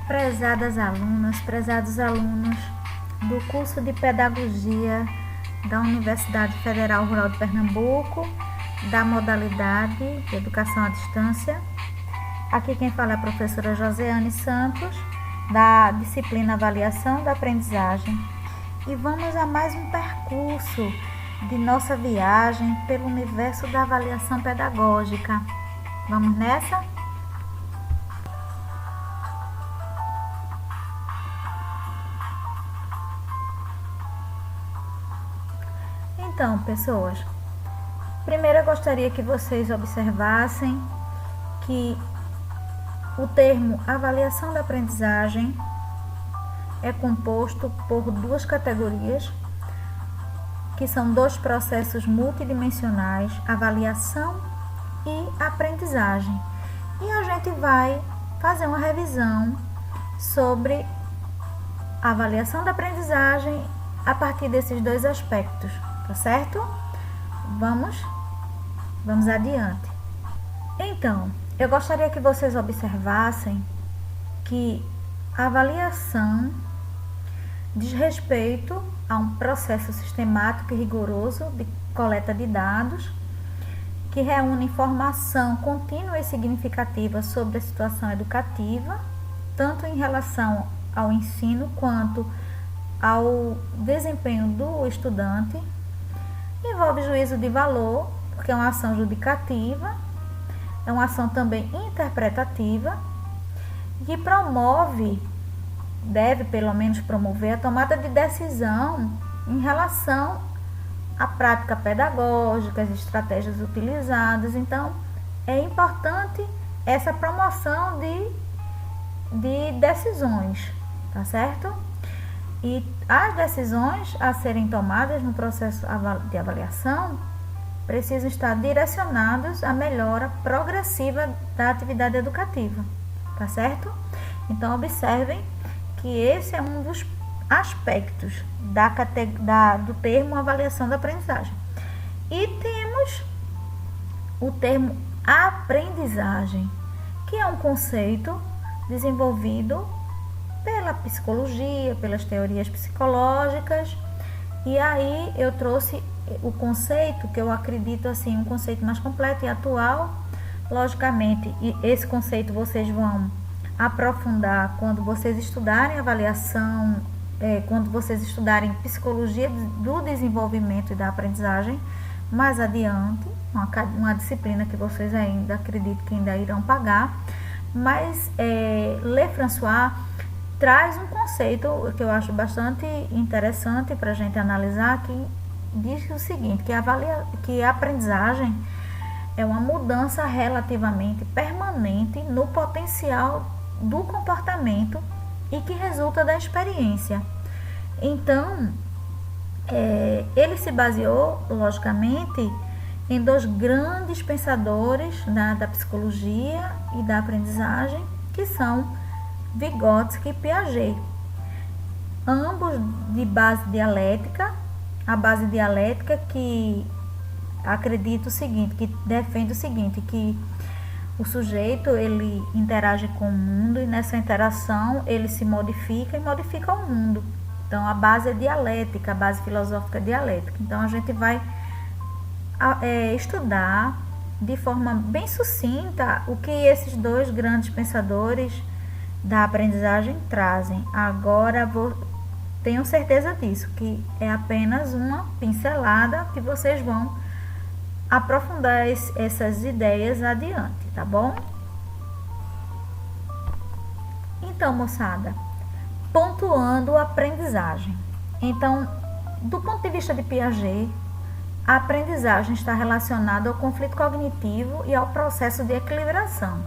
Prezadas alunas, prezados alunos do curso de Pedagogia da Universidade Federal Rural de Pernambuco, da modalidade de Educação à Distância. Aqui quem fala é a professora Josiane Santos, da disciplina Avaliação da Aprendizagem. E vamos a mais um percurso de nossa viagem pelo universo da avaliação pedagógica. Vamos nessa? Então, pessoas, primeiro eu gostaria que vocês observassem que o termo avaliação da aprendizagem é composto por duas categorias, que são dois processos multidimensionais, avaliação e aprendizagem. E a gente vai fazer uma revisão sobre a avaliação da aprendizagem a partir desses dois aspectos, tá certo? Vamos adiante. Então, eu gostaria que vocês observassem que a avaliação diz respeito a um processo sistemático e rigoroso de coleta de dados que reúne informação contínua e significativa sobre a situação educativa, tanto em relação ao ensino quanto ao desempenho do estudante. Envolve juízo de valor, porque é uma ação judicativa, é uma ação também interpretativa, que deve pelo menos promover a tomada de decisão em relação à prática pedagógica, as estratégias utilizadas. Então, é importante essa promoção de decisões, tá certo? E as decisões a serem tomadas no processo de avaliação precisam estar direcionadas à melhora progressiva da atividade educativa, tá certo? Então, observem que esse é um dos aspectos do termo avaliação da aprendizagem. E temos o termo aprendizagem, que é um conceito desenvolvido pela psicologia, pelas teorias psicológicas. E aí eu trouxe o conceito que eu acredito assim, um conceito mais completo e atual. Logicamente, e esse conceito vocês vão aprofundar quando vocês estudarem avaliação, quando vocês estudarem psicologia do desenvolvimento e da aprendizagem mais adiante, uma disciplina que vocês ainda acredito que ainda irão pagar. Mas Lefrançois traz um conceito que eu acho bastante interessante para a gente analisar, que diz o seguinte, que a aprendizagem é uma mudança relativamente permanente no potencial do comportamento e que resulta da experiência. Então, ele se baseou, logicamente, em dois grandes pensadores da psicologia e da aprendizagem, que são Vygotsky e Piaget, ambos de base dialética. A base dialética que acredita o seguinte, que defende o seguinte, que o sujeito ele interage com o mundo e nessa interação ele se modifica e modifica o mundo. Então a base é dialética, a base filosófica é dialética. Então a gente vai estudar de forma bem sucinta o que esses dois grandes pensadores da aprendizagem trazem. Agora tenham certeza disso, que é apenas uma pincelada que vocês vão aprofundar essas ideias adiante, tá bom? Então, moçada, pontuando a aprendizagem. Então, do ponto de vista de Piaget, a aprendizagem está relacionada ao conflito cognitivo e ao processo de equilibração.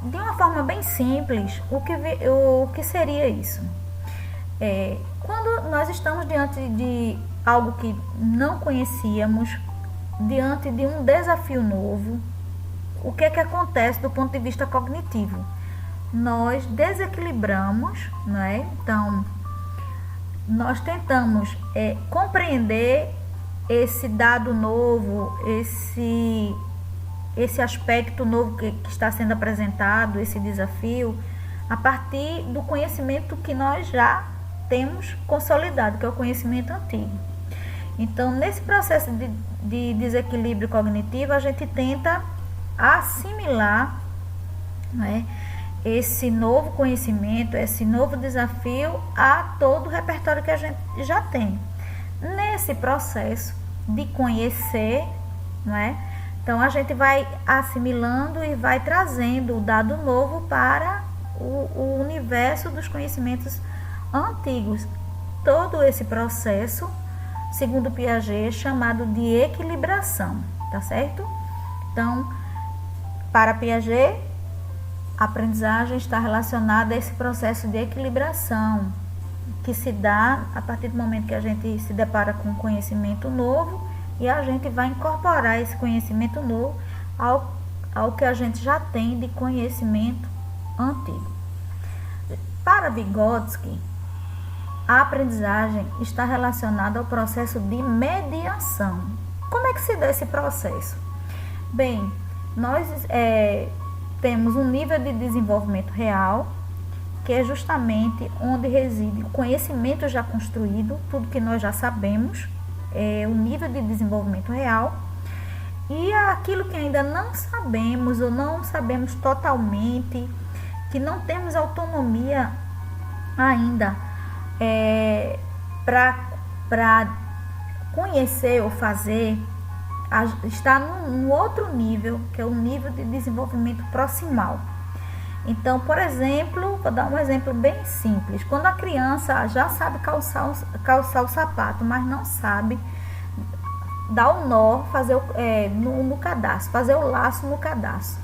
De uma forma bem simples, o que seria isso? Quando nós estamos diante de algo que não conhecíamos, diante de um desafio novo, o que acontece do ponto de vista cognitivo? Nós desequilibramos, não é? Então, nós tentamos compreender esse dado novo, esse aspecto novo que está sendo apresentado, esse desafio, a partir do conhecimento que nós já temos consolidado, que é o conhecimento antigo. Então, nesse processo de desequilíbrio cognitivo, a gente tenta assimilar, né, esse novo conhecimento, esse novo desafio a todo o repertório que a gente já tem. Nesse processo de conhecer, né, então a gente vai assimilando e vai trazendo o dado novo para o universo dos conhecimentos antigos. Todo esse processo, segundo Piaget, é chamado de equilibração, tá certo? Então, para Piaget, a aprendizagem está relacionada a esse processo de equilibração que se dá a partir do momento que a gente se depara com um conhecimento novo e a gente vai incorporar esse conhecimento novo ao que a gente já tem de conhecimento antigo. Para Vygotsky, a aprendizagem está relacionada ao processo de mediação. Como é que se dá esse processo? Bem, nós temos um nível de desenvolvimento real, que é justamente onde reside o conhecimento já construído, tudo que nós já sabemos, o nível de desenvolvimento real, e aquilo que ainda não sabemos ou não sabemos totalmente, que não temos autonomia ainda para conhecer ou fazer, está num outro nível, que é o nível de desenvolvimento proximal. Então, por exemplo, vou dar um exemplo bem simples. Quando a criança já sabe calçar o sapato, mas não sabe dar o nó, fazer no cadarço, fazer o laço no cadarço.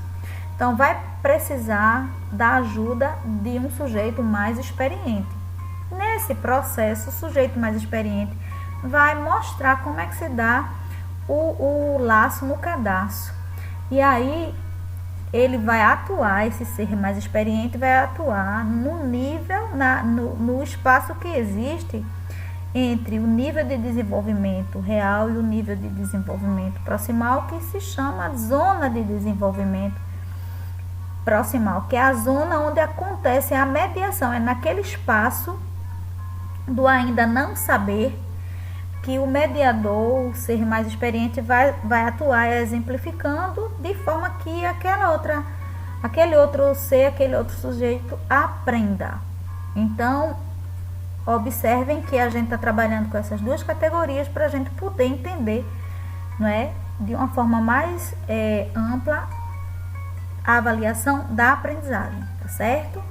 Então, vai precisar da ajuda de um sujeito mais experiente. Nesse processo, o sujeito mais experiente vai mostrar como é que se dá o laço no cadarço. E aí ele vai atuar, esse ser mais experiente vai atuar no nível, no espaço que existe entre o nível de desenvolvimento real e o nível de desenvolvimento proximal, que se chama zona de desenvolvimento proximal, que é a zona onde acontece a mediação, é naquele espaço do ainda não saber que o mediador, o ser mais experiente, vai atuar exemplificando de forma que aquele outro ser, aquele outro sujeito aprenda. Então, observem que a gente está trabalhando com essas duas categorias para a gente poder entender, não é, de uma forma mais ampla a avaliação da aprendizagem, tá certo?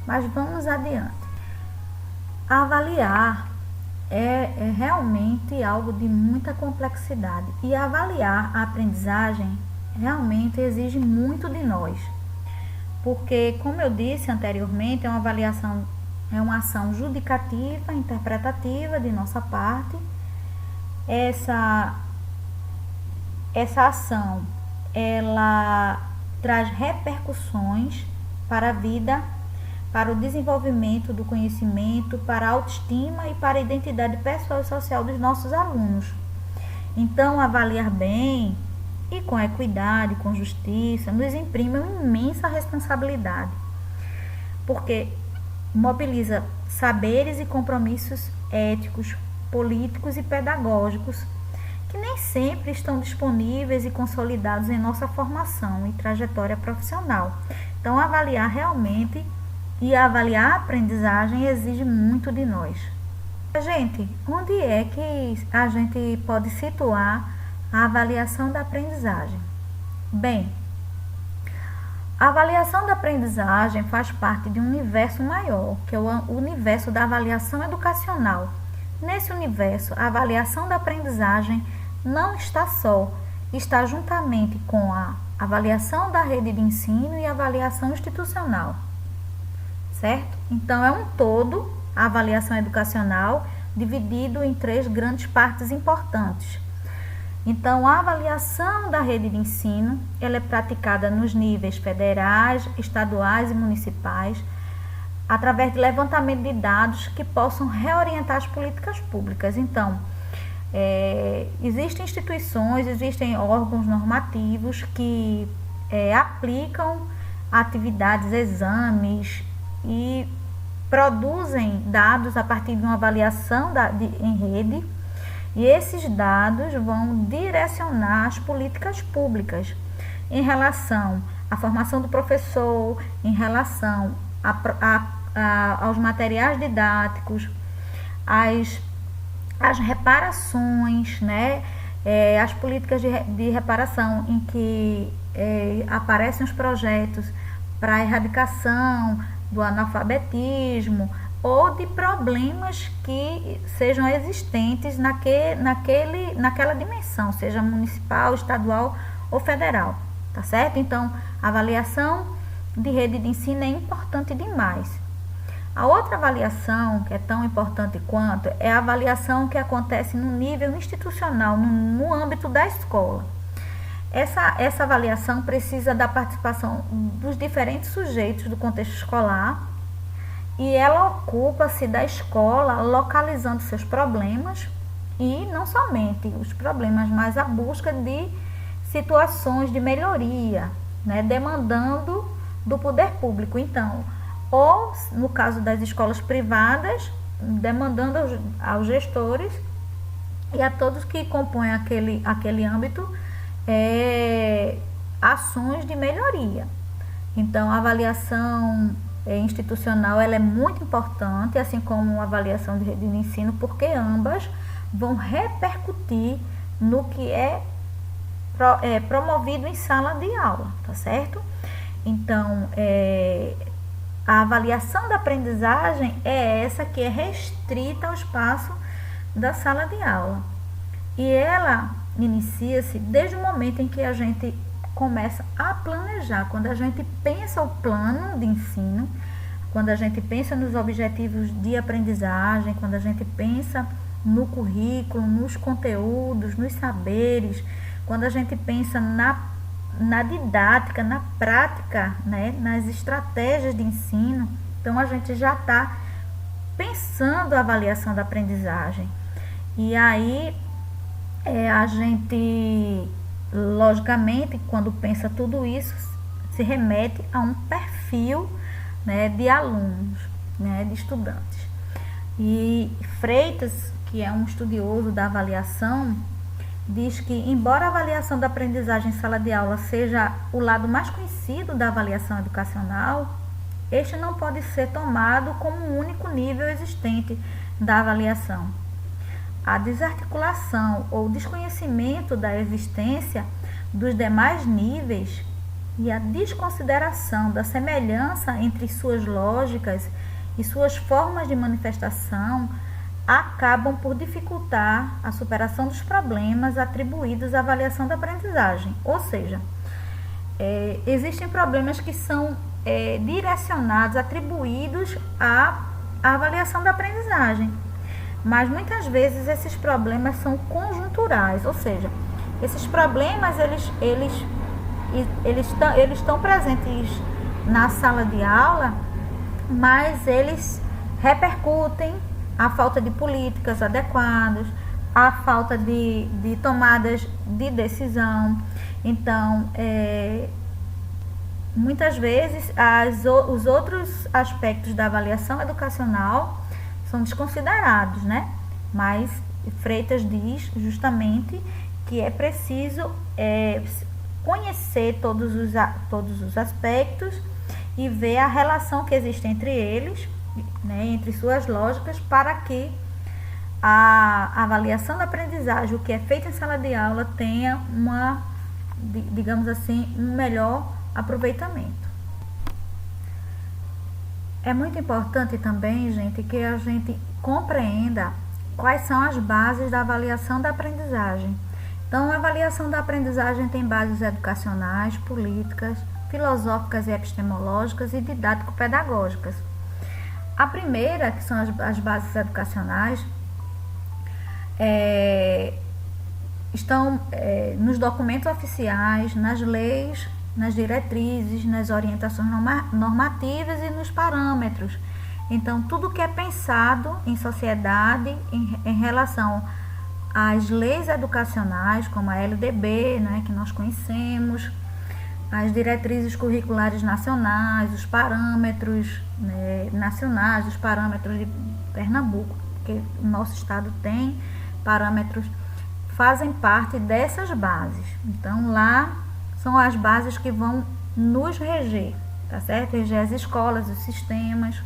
Mas vamos adiante. Avaliar é realmente algo de muita complexidade. E avaliar a aprendizagem realmente exige muito de nós. Porque, como eu disse anteriormente, é uma avaliação, é uma ação judicativa, interpretativa de nossa parte. Essa ação, ela traz repercussões para a vida, para o desenvolvimento do conhecimento, para a autoestima e para a identidade pessoal e social dos nossos alunos. Então, avaliar bem e com equidade, com justiça, nos imprime uma imensa responsabilidade, porque mobiliza saberes e compromissos éticos, políticos e pedagógicos que nem sempre estão disponíveis e consolidados em nossa formação e trajetória profissional. Então, avaliar realmente e avaliar a aprendizagem exige muito de nós. Gente, onde é que a gente pode situar a avaliação da aprendizagem? Bem, a avaliação da aprendizagem faz parte de um universo maior, que é o universo da avaliação educacional. Nesse universo, a avaliação da aprendizagem não está só, está juntamente com a avaliação da rede de ensino e a avaliação institucional. Certo? Então, é um todo, a avaliação educacional, dividido em 3 grandes partes importantes. Então, a avaliação da rede de ensino, ela é praticada nos níveis federais, estaduais e municipais, através de levantamento de dados que possam reorientar as políticas públicas. Então, existem instituições, existem órgãos normativos que aplicam atividades, exames e produzem dados a partir de uma avaliação em rede, e esses dados vão direcionar as políticas públicas em relação à formação do professor, em relação aos materiais didáticos, as reparações, né? As políticas de reparação em que aparecem os projetos para a erradicação do analfabetismo ou de problemas que sejam existentes naquela dimensão, seja municipal, estadual ou federal, tá certo? Então, a avaliação de rede de ensino é importante demais. A outra avaliação, que é tão importante quanto, é a avaliação que acontece no nível institucional, no âmbito da escola. Essa avaliação precisa da participação dos diferentes sujeitos do contexto escolar, e ela ocupa-se da escola localizando seus problemas, e não somente os problemas, mas a busca de situações de melhoria, né, demandando do poder público. Então, ou no caso das escolas privadas, demandando aos gestores e a todos que compõem aquele âmbito ações de melhoria. Então, a avaliação institucional ela é muito importante, assim como a avaliação de rede de ensino, porque ambas vão repercutir no que é promovido em sala de aula, tá certo? Então, a avaliação da aprendizagem é essa que é restrita ao espaço da sala de aula. E ela inicia-se desde o momento em que a gente começa a planejar. Quando a gente pensa o plano de ensino, quando a gente pensa nos objetivos de aprendizagem, quando a gente pensa no currículo, nos conteúdos, nos saberes, quando a gente pensa na didática, na prática, né, nas estratégias de ensino, então a gente já está pensando a avaliação da aprendizagem. E aí a gente, logicamente, quando pensa tudo isso, se remete a um perfil, né, de alunos, né, de estudantes. E Freitas, que é um estudioso da avaliação, diz que, embora a avaliação da aprendizagem em sala de aula seja o lado mais conhecido da avaliação educacional, este não pode ser tomado como um único nível existente da avaliação. A desarticulação ou desconhecimento da existência dos demais níveis e a desconsideração da semelhança entre suas lógicas e suas formas de manifestação acabam por dificultar a superação dos problemas atribuídos à avaliação da aprendizagem. Ou seja, existem problemas que são direcionados, atribuídos à avaliação da aprendizagem, mas muitas vezes esses problemas são conjunturais, ou seja, esses problemas eles estão presentes na sala de aula, mas eles repercutem a falta de políticas adequadas, a falta de tomadas de decisão. Então, muitas vezes os outros aspectos da avaliação educacional são desconsiderados, né? Mas Freitas diz justamente que é preciso conhecer todos os aspectos e ver a relação que existe entre eles, né, entre suas lógicas, para que a avaliação da aprendizagem, o que é feito em sala de aula, tenha digamos assim, um melhor aproveitamento. É muito importante também, gente, que a gente compreenda quais são as bases da avaliação da aprendizagem. Então, a avaliação da aprendizagem tem bases educacionais, políticas, filosóficas e epistemológicas e didático-pedagógicas. A primeira, que são as bases educacionais, estão nos documentos oficiais, nas leis, nas diretrizes, nas orientações normativas e nos parâmetros. Então, tudo que é pensado em sociedade em relação às leis educacionais, como a LDB, né, que nós conhecemos, as diretrizes curriculares nacionais, os parâmetros, né, nacionais, os parâmetros de Pernambuco, porque o nosso estado tem parâmetros, fazem parte dessas bases. Então, lá são as bases que vão nos reger, tá certo? Reger as escolas, os sistemas.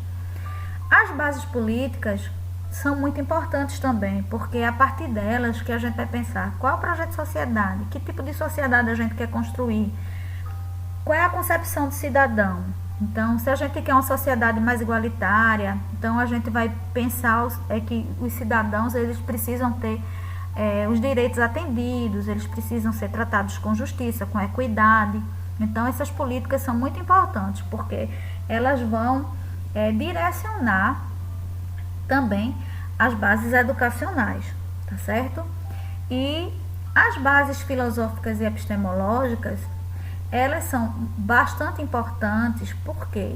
As bases políticas são muito importantes também, porque é a partir delas que a gente vai pensar qual é o projeto de sociedade, que tipo de sociedade a gente quer construir, qual é a concepção de cidadão. Então, se a gente quer uma sociedade mais igualitária, então a gente vai pensar que os cidadãos, eles precisam ter os direitos atendidos, eles precisam ser tratados com justiça, com equidade. Então, essas políticas são muito importantes, porque elas vão direcionar também as bases educacionais, tá certo? E as bases filosóficas e epistemológicas, elas são bastante importantes porque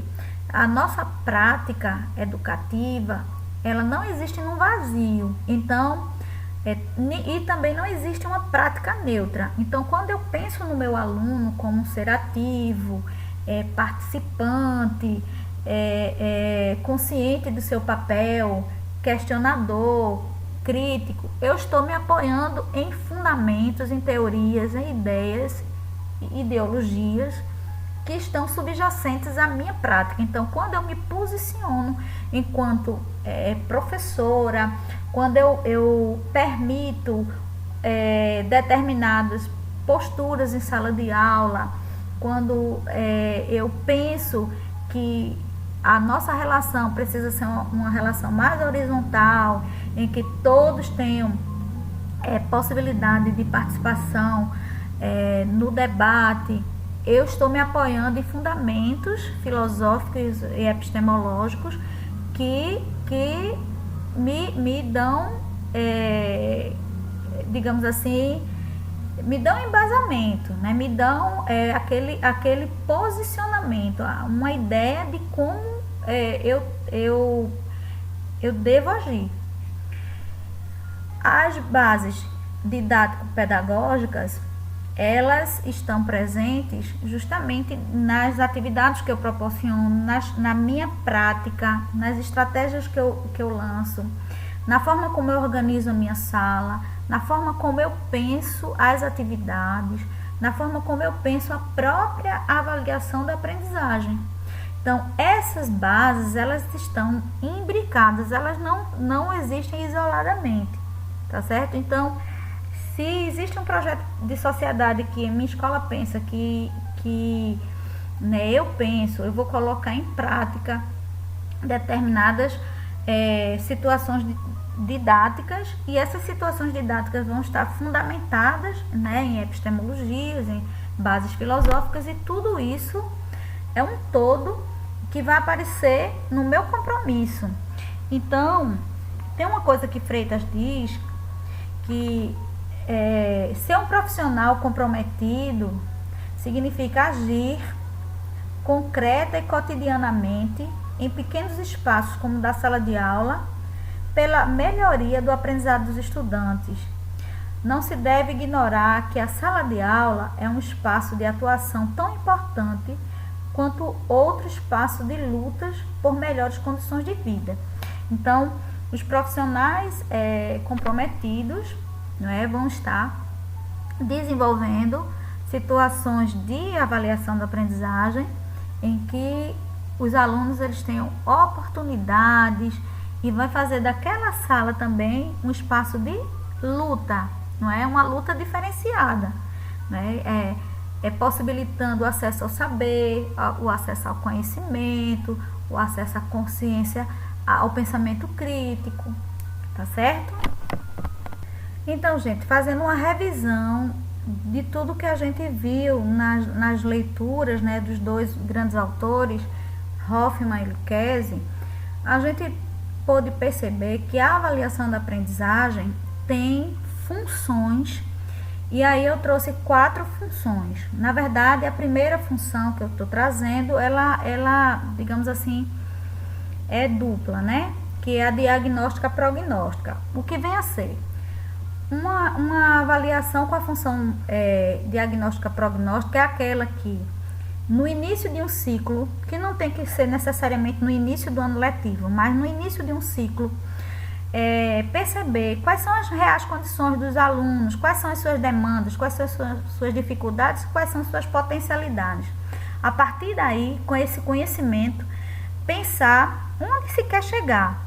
a nossa prática educativa, ela não existe num vazio. Então, e também não existe uma prática neutra. Então, quando eu penso no meu aluno como um ser ativo, participante, consciente do seu papel, questionador, crítico, eu estou me apoiando em fundamentos, em teorias, em ideias, ideologias que estão subjacentes à minha prática. Então, quando eu me posiciono enquanto professora, quando eu permito determinadas posturas em sala de aula, quando eu penso que a nossa relação precisa ser uma relação mais horizontal, em que todos tenham possibilidade de participação no debate, eu estou me apoiando em fundamentos filosóficos e epistemológicos que me dão, digamos assim, me dão embasamento, né? Me dão aquele posicionamento, uma ideia de como eu devo agir. As bases didático-pedagógicas, elas estão presentes justamente nas atividades que eu proporciono, na minha prática, nas estratégias que eu lanço, na forma como eu organizo a minha sala, na forma como eu penso as atividades, na forma como eu penso a própria avaliação da aprendizagem. Então, essas bases, elas estão imbricadas, elas não existem isoladamente, tá certo? Então, se existe um projeto de sociedade que a minha escola pensa né, eu vou colocar em prática determinadas situações didáticas, e essas situações didáticas vão estar fundamentadas, né, em epistemologias, em bases filosóficas, e tudo isso é um todo que vai aparecer no meu compromisso. Então, tem uma coisa que Freitas diz, que ser um profissional comprometido significa agir concreta e cotidianamente em pequenos espaços, como da sala de aula, pela melhoria do aprendizado dos estudantes. Não se deve ignorar que a sala de aula é um espaço de atuação tão importante quanto outro espaço de lutas por melhores condições de vida. Então, os profissionais comprometidos, não é, vão estar desenvolvendo situações de avaliação da aprendizagem em que os alunos eles tenham oportunidades, e vai fazer daquela sala também um espaço de luta, não é? Uma luta diferenciada, né? Possibilitando o acesso ao saber, o acesso ao conhecimento, o acesso à consciência, ao pensamento crítico, tá certo? Então, gente, fazendo uma revisão de tudo que a gente viu nas leituras, né, dos dois grandes autores, Hoffmann e Lucchesi, a gente pôde perceber que a avaliação da aprendizagem tem funções, e aí eu trouxe 4 funções. Na verdade, a primeira função que eu estou trazendo, ela, digamos assim, é dupla, né? Que é a diagnóstica prognóstica. O que vem a ser? Uma avaliação com a função diagnóstica prognóstica é aquela que no início de um ciclo, que não tem que ser necessariamente no início do ano letivo, mas no início de um ciclo, perceber quais são as reais condições dos alunos, quais são as suas demandas, quais são as suas dificuldades, quais são as suas potencialidades. A partir daí, com esse conhecimento, pensar onde se quer chegar.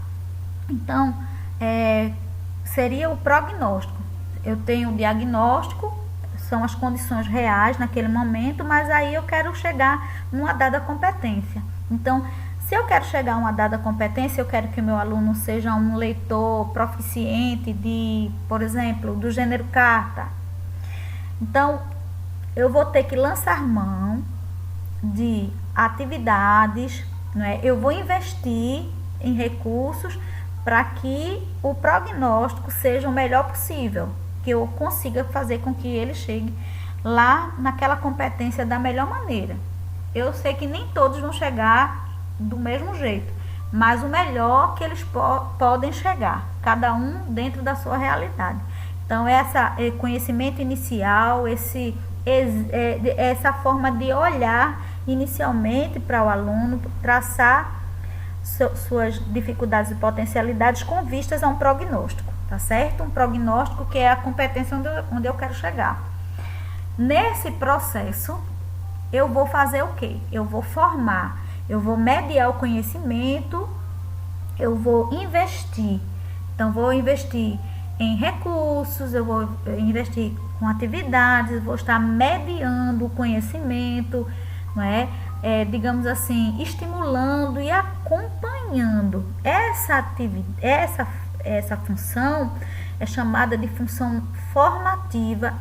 Então, seria o prognóstico. Eu tenho o diagnóstico, são as condições reais naquele momento, mas aí eu quero chegar numa dada competência. Então, se eu quero chegar a uma dada competência, eu quero que o meu aluno seja um leitor proficiente de, por exemplo, do gênero carta. Então, eu vou ter que lançar mão de atividades, né? Eu vou investir em recursos para que o prognóstico seja o melhor possível, que eu consiga fazer com que ele chegue lá naquela competência da melhor maneira. Eu sei que nem todos vão chegar do mesmo jeito, mas o melhor que eles podem chegar, cada um dentro da sua realidade. Então, esse conhecimento inicial, essa forma de olhar inicialmente para o aluno, traçar suas dificuldades e potencialidades com vistas a um prognóstico, tá certo? Um prognóstico que é a competência onde eu quero chegar. Nesse processo, eu vou fazer o quê? Eu vou formar, eu vou mediar o conhecimento, eu vou investir. Então, vou investir em recursos, eu vou investir com atividades, eu vou estar mediando o conhecimento, não é? Digamos assim, estimulando e acompanhando. Essa função é chamada de função formativa.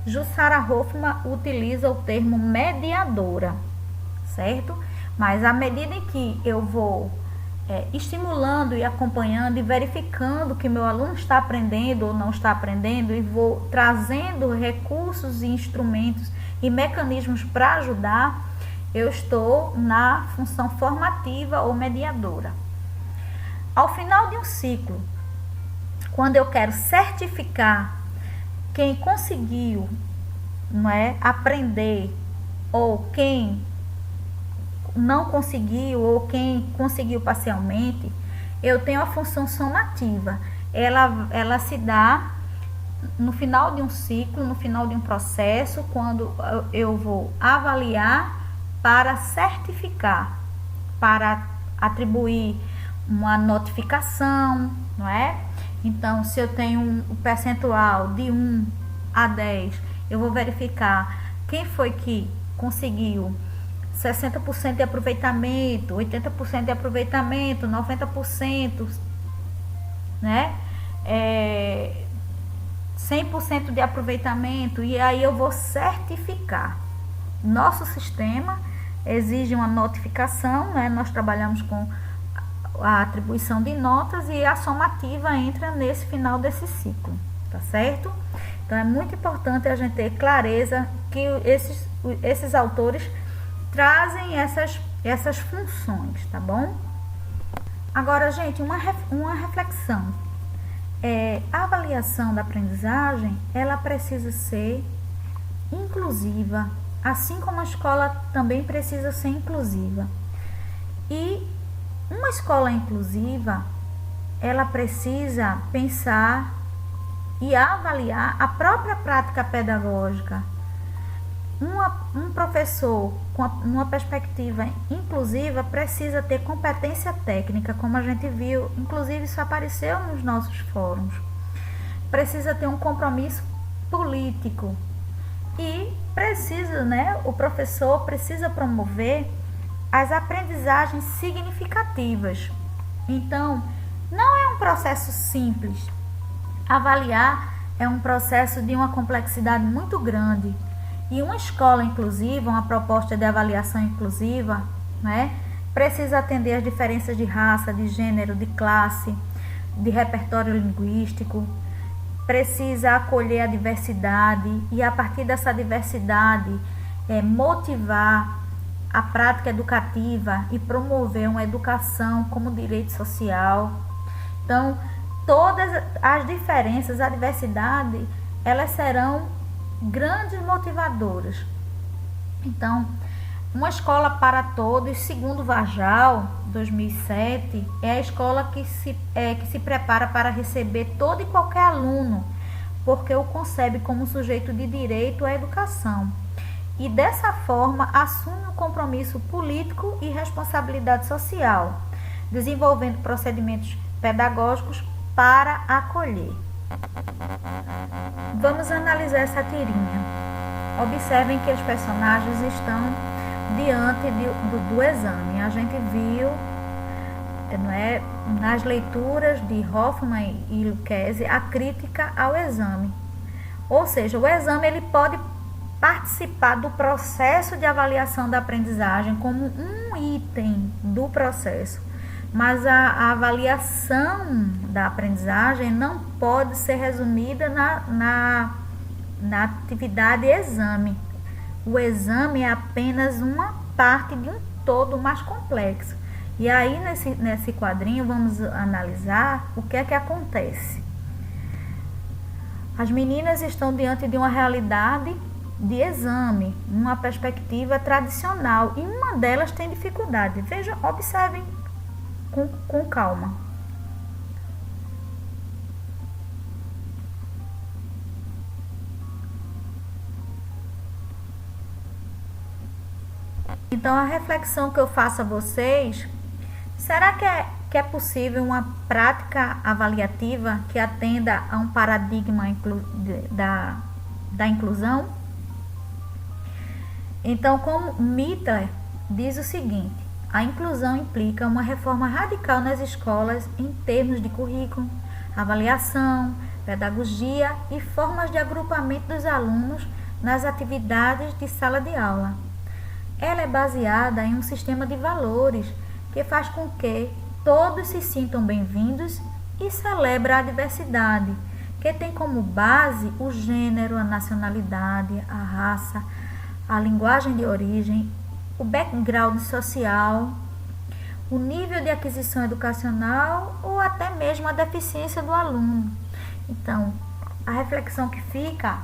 Jussara Hoffmann utiliza o termo mediadora, certo? Mas à medida em que eu vou estimulando e acompanhando e verificando que meu aluno está aprendendo ou não está aprendendo, e vou trazendo recursos e instrumentos e mecanismos para ajudar, eu estou na função formativa ou mediadora. Ao final de um ciclo, quando eu quero certificar quem conseguiu, não é, aprender, ou quem não conseguiu, ou quem conseguiu parcialmente, eu tenho a função somativa. Ela se dá no final de um ciclo, no final de um processo, quando eu vou avaliar para certificar, para atribuir uma notificação, não é? Então, se eu tenho um percentual de 1 a 10, eu vou verificar quem foi que conseguiu 60% de aproveitamento, 80% de aproveitamento, 90%, né? 100% de aproveitamento, e aí eu vou certificar. Nosso sistema exige uma notificação, né? Nós trabalhamos com a atribuição de notas e a somativa entra nesse final desse ciclo, tá certo? Então, é muito importante a gente ter clareza que esses autores trazem essas funções, tá bom? Agora, gente, uma reflexão. A avaliação da aprendizagem, ela precisa ser inclusiva, assim como a escola também precisa ser inclusiva. E uma escola inclusiva, ela precisa pensar e avaliar a própria prática pedagógica. Um professor com uma perspectiva inclusiva precisa ter competência técnica, como a gente viu, inclusive isso apareceu nos nossos fóruns. Precisa ter um compromisso político e precisa, né, o professor precisa promover as aprendizagens significativas. Então, não é um processo simples. Avaliar é um processo de uma complexidade muito grande. E uma escola inclusiva, uma proposta de avaliação inclusiva, né, precisa atender às diferenças de raça, de gênero, de classe, de repertório linguístico, precisa acolher a diversidade e, a partir dessa diversidade, motivar a prática educativa e promover uma educação como direito social. Então, todas as diferenças, a diversidade, elas serão grandes motivadoras. Então, Uma escola para todos, segundo Vajal, 2007, é a escola que se prepara para receber todo e qualquer aluno, porque o concebe como sujeito de direito à educação. E dessa forma assume um compromisso político e responsabilidade social, desenvolvendo procedimentos pedagógicos para acolher. Vamos analisar essa tirinha. Observem que os personagens estão diante do exame. A gente viu, não é, nas leituras de Hoffmann e Lucchesi a crítica ao exame. Ou seja, o exame ele pode participar do processo de avaliação da aprendizagem como um item do processo, mas a avaliação da aprendizagem não pode ser resumida na atividade exame. O exame é apenas uma parte de um todo mais complexo. E aí, nesse quadrinho, vamos analisar o que é que acontece. As meninas estão diante de uma realidade de exame, uma perspectiva tradicional, e uma delas tem dificuldade. Vejam, observem com calma. Então, a reflexão que eu faço a vocês, será que é possível uma prática avaliativa que atenda a um paradigma da inclusão? Então, como Mittler diz o seguinte: a inclusão implica uma reforma radical nas escolas em termos de currículo, avaliação, pedagogia e formas de agrupamento dos alunos nas atividades de sala de aula. Ela é baseada em um sistema de valores que faz com que todos se sintam bem-vindos e celebra a diversidade, que tem como base o gênero, a nacionalidade, a raça, a linguagem de origem, o background social, o nível de aquisição educacional ou até mesmo a deficiência do aluno. Então, a reflexão que fica: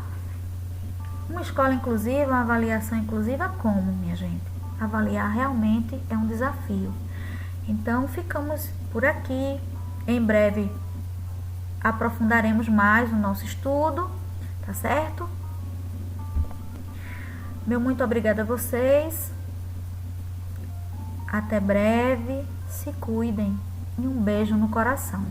uma escola inclusiva, uma avaliação inclusiva, como, minha gente? Avaliar realmente é um desafio. Então, ficamos por aqui. Em breve, aprofundaremos mais o nosso estudo, tá certo? Meu muito obrigada a vocês. Até breve. Se cuidem. E um beijo no coração.